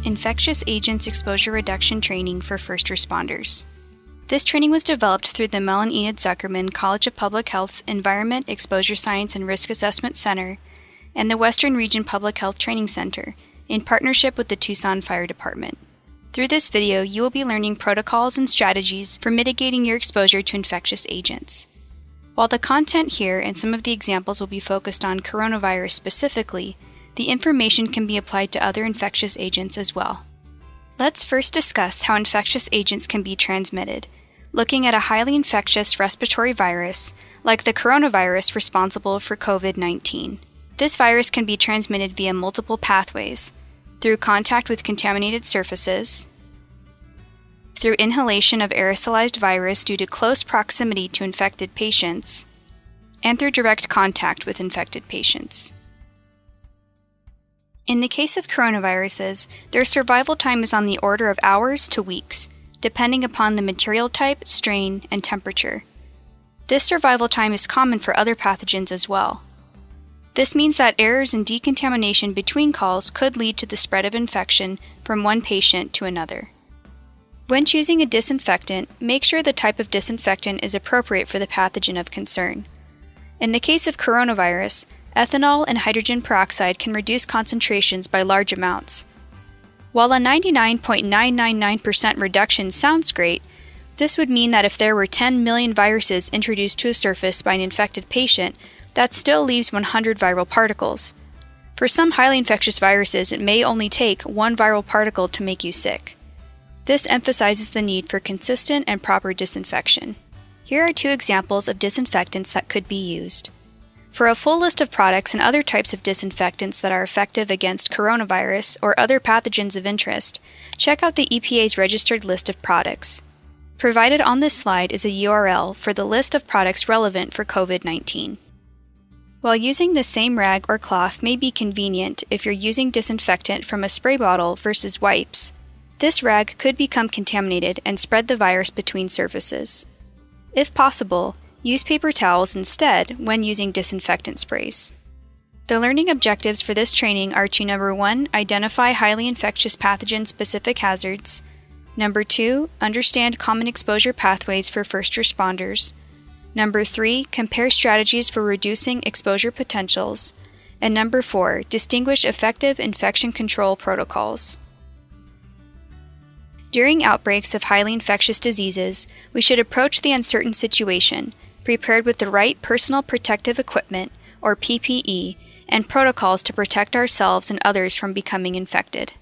Infectious Agents Exposure Reduction Training for First Responders. This training was developed through the Mel and Enid Zuckerman College of Public Health's Environment, Exposure Science, and Risk Assessment Center and the Western Region Public Health Training Center in partnership with the Tucson Fire Department. Through this video, you will be learning protocols and strategies for mitigating your exposure to infectious agents. While the content here and some of the examples will be focused on coronavirus specifically, the information can be applied to other infectious agents as well. Let's first discuss how infectious agents can be transmitted, looking at a highly infectious respiratory virus, like the coronavirus responsible for COVID-19. This virus can be transmitted via multiple pathways: through contact with contaminated surfaces, through inhalation of aerosolized virus due to close proximity to infected patients, and through direct contact with infected patients. In the case of coronaviruses, their survival time is on the order of hours to weeks, depending upon the material type, strain, and temperature. This survival time is common for other pathogens as well. This means that errors in decontamination between calls could lead to the spread of infection from one patient to another. When choosing a disinfectant, make sure the type of disinfectant is appropriate for the pathogen of concern. In the case of coronavirus, ethanol and hydrogen peroxide can reduce concentrations by large amounts. While a 99.999% reduction sounds great, this would mean that if there were 10 million viruses introduced to a surface by an infected patient, that still leaves 100 viral particles. For some highly infectious viruses, it may only take one viral particle to make you sick. This emphasizes the need for consistent and proper disinfection. Here are two examples of disinfectants that could be used. For a full list of products and other types of disinfectants that are effective against coronavirus or other pathogens of interest, check out the EPA's registered list of products. Provided on this slide is a URL for the list of products relevant for COVID-19. While using the same rag or cloth may be convenient if you're using disinfectant from a spray bottle versus wipes, this rag could become contaminated and spread the virus between surfaces. If possible, use paper towels instead when using disinfectant sprays. The learning objectives for this training are to number 1, identify highly infectious pathogen-specific hazards, number 2, understand common exposure pathways for first responders, number 3, compare strategies for reducing exposure potentials, and number 4, distinguish effective infection control protocols. During outbreaks of highly infectious diseases, we should approach the uncertain situation prepared with the right personal protective equipment, or PPE, and protocols to protect ourselves and others from becoming infected.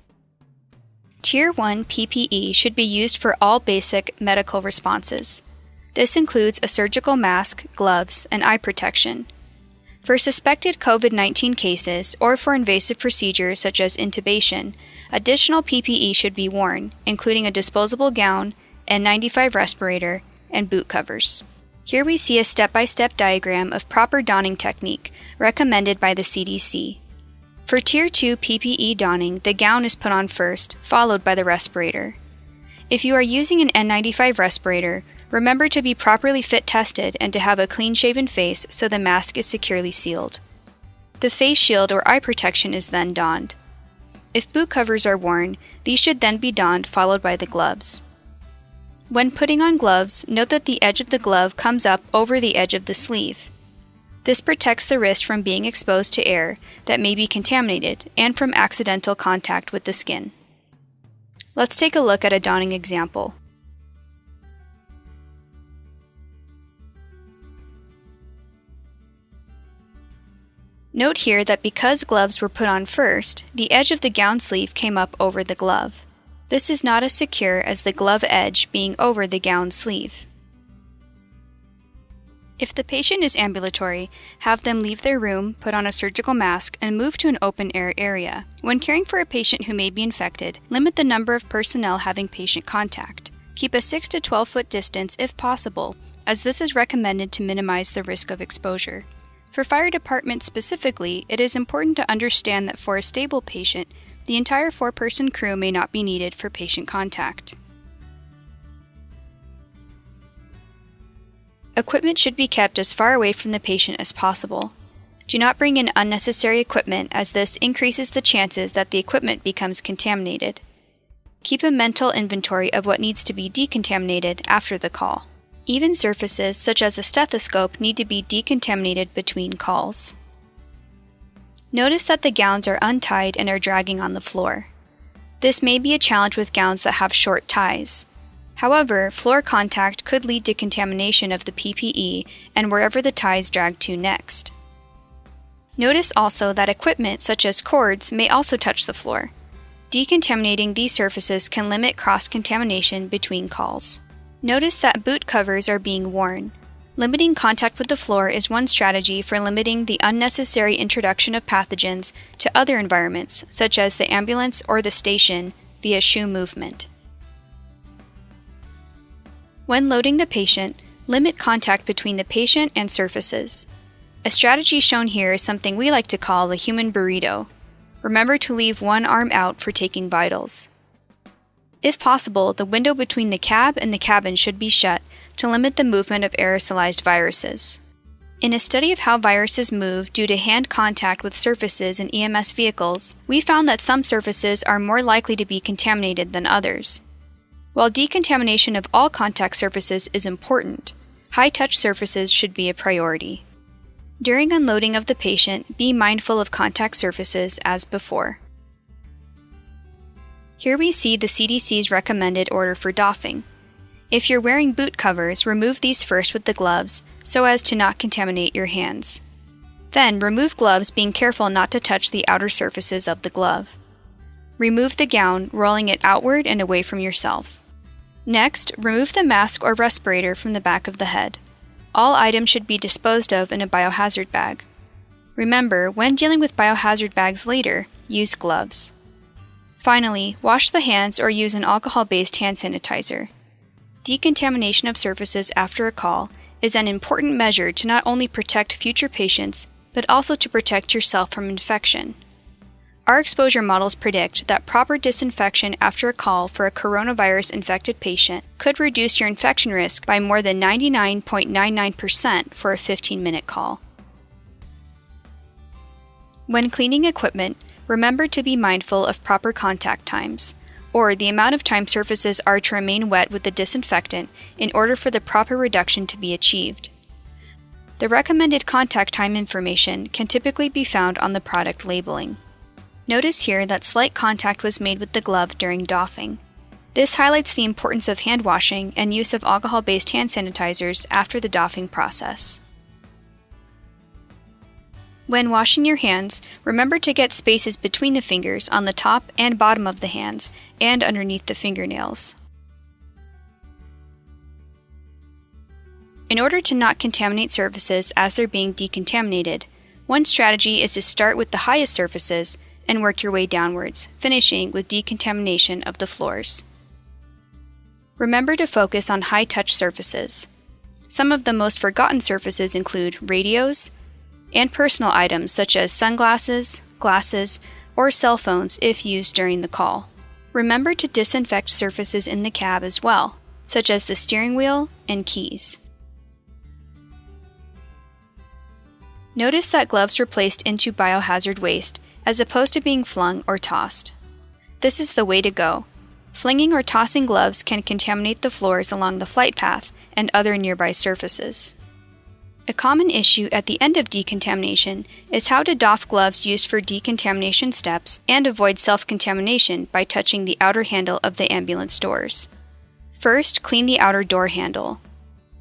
Tier 1 PPE should be used for all basic medical responses. This includes a surgical mask, gloves, and eye protection. For suspected COVID-19 cases or for invasive procedures such as intubation, additional PPE should be worn, including a disposable gown, N95 respirator, and boot covers. Here we see a step-by-step diagram of proper donning technique recommended by the CDC. For Tier 2 PPE donning, the gown is put on first, followed by the respirator. If you are using an N95 respirator, remember to be properly fit tested and to have a clean-shaven face so the mask is securely sealed. The face shield or eye protection is then donned. If boot covers are worn, these should then be donned, followed by the gloves. When putting on gloves, note that the edge of the glove comes up over the edge of the sleeve. This protects the wrist from being exposed to air that may be contaminated and from accidental contact with the skin. Let's take a look at a donning example. Note here that because gloves were put on first, the edge of the gown sleeve came up over the glove. This is not as secure as the glove edge being over the gown sleeve. If the patient is ambulatory, have them leave their room, put on a surgical mask, and move to an open-air area. When caring for a patient who may be infected, limit the number of personnel having patient contact. Keep a 6 to 12 foot distance if possible, as this is recommended to minimize the risk of exposure. For fire departments specifically, it is important to understand that for a stable patient, the entire 4-person crew may not be needed for patient contact. Equipment should be kept as far away from the patient as possible. Do not bring in unnecessary equipment, as this increases the chances that the equipment becomes contaminated. Keep a mental inventory of what needs to be decontaminated after the call. Even surfaces, such as a stethoscope, need to be decontaminated between calls. Notice that the gowns are untied and are dragging on the floor. This may be a challenge with gowns that have short ties. However, floor contact could lead to contamination of the PPE and wherever the ties drag to next. Notice also that equipment such as cords may also touch the floor. Decontaminating these surfaces can limit cross-contamination between calls. Notice that boot covers are being worn. Limiting contact with the floor is one strategy for limiting the unnecessary introduction of pathogens to other environments, such as the ambulance or the station, via shoe movement. When loading the patient, limit contact between the patient and surfaces. A strategy shown here is something we like to call the human burrito. Remember to leave one arm out for taking vitals. If possible, the window between the cab and the cabin should be shut to limit the movement of aerosolized viruses. In a study of how viruses move due to hand contact with surfaces in EMS vehicles, we found that some surfaces are more likely to be contaminated than others. While decontamination of all contact surfaces is important, high-touch surfaces should be a priority. During unloading of the patient, be mindful of contact surfaces as before. Here we see the CDC's recommended order for doffing. If you're wearing boot covers, remove these first with the gloves so as to not contaminate your hands. Then remove gloves, being careful not to touch the outer surfaces of the glove. Remove the gown, rolling it outward and away from yourself. Next, remove the mask or respirator from the back of the head. All items should be disposed of in a biohazard bag. Remember, when dealing with biohazard bags later, use gloves. Finally, wash the hands or use an alcohol-based hand sanitizer. Decontamination of surfaces after a call is an important measure to not only protect future patients, but also to protect yourself from infection. Our exposure models predict that proper disinfection after a call for a coronavirus-infected patient could reduce your infection risk by more than 99.99% for a 15-minute call. When cleaning equipment, remember to be mindful of proper contact times, or the amount of time surfaces are to remain wet with the disinfectant in order for the proper reduction to be achieved. The recommended contact time information can typically be found on the product labeling. Notice here that slight contact was made with the glove during doffing. This highlights the importance of hand washing and use of alcohol-based hand sanitizers after the doffing process. When washing your hands, remember to get spaces between the fingers on the top and bottom of the hands and underneath the fingernails. In order to not contaminate surfaces as they're being decontaminated, one strategy is to start with the highest surfaces and work your way downwards, finishing with decontamination of the floors. Remember to focus on high-touch surfaces. Some of the most forgotten surfaces include radios and personal items such as sunglasses, glasses, or cell phones if used during the call. Remember to disinfect surfaces in the cab as well, such as the steering wheel and keys. Notice that gloves were placed into biohazard waste as opposed to being flung or tossed. This is the way to go. Flinging or tossing gloves can contaminate the floors along the flight path and other nearby surfaces. A common issue at the end of decontamination is how to doff gloves used for decontamination steps and avoid self-contamination by touching the outer handle of the ambulance doors. First, clean the outer door handle.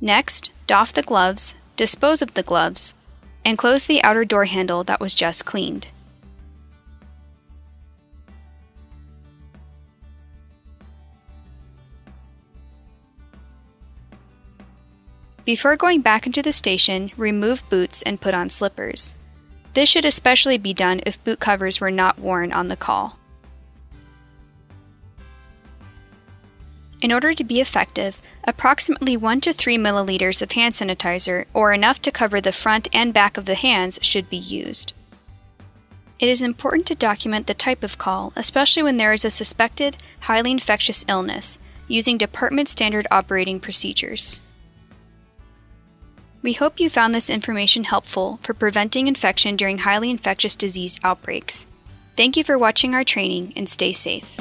Next, doff the gloves, dispose of the gloves, and close the outer door handle that was just cleaned. Before going back into the station, remove boots and put on slippers. This should especially be done if boot covers were not worn on the call. In order to be effective, approximately 1 to 3 milliliters of hand sanitizer, or enough to cover the front and back of the hands, should be used. It is important to document the type of call, especially when there is a suspected, highly infectious illness, using department standard operating procedures. We hope you found this information helpful for preventing infection during highly infectious disease outbreaks. Thank you for watching our training and stay safe.